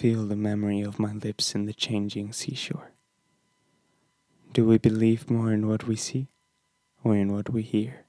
feel the memory of my lips in the changing seashore? Do we believe more in what we see or in what we hear?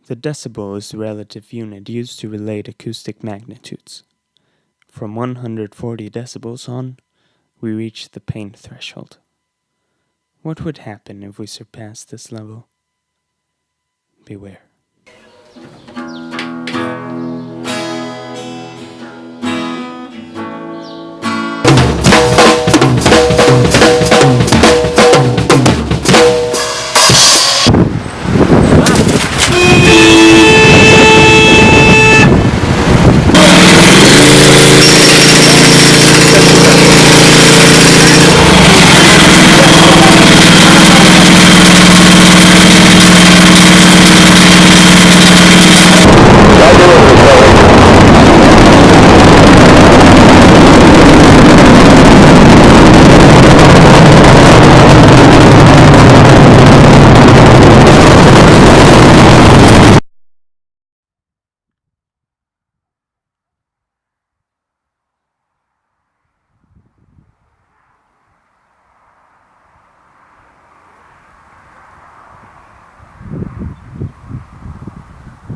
The decibel is the relative unit used to relate acoustic magnitudes. From 140 decibels on, we reach the pain threshold. What would happen if we surpassed this level? Beware.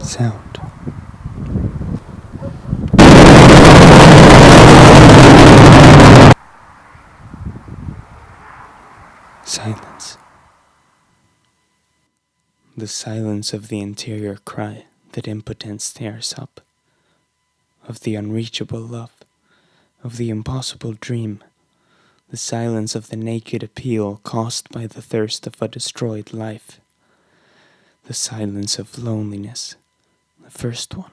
Sound. Silence. The silence of the interior cry that impotence tears up, of the unreachable love, of the impossible dream, the silence of the naked appeal caused by the thirst of a destroyed life, the silence of loneliness, the first one,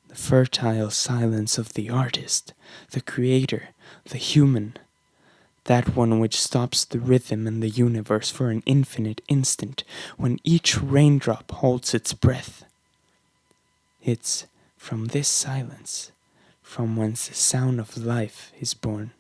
the fertile silence of the artist, the creator, the human, that one which stops the rhythm in the universe for an infinite instant when each raindrop holds its breath. It's from this silence from whence the sound of life is born.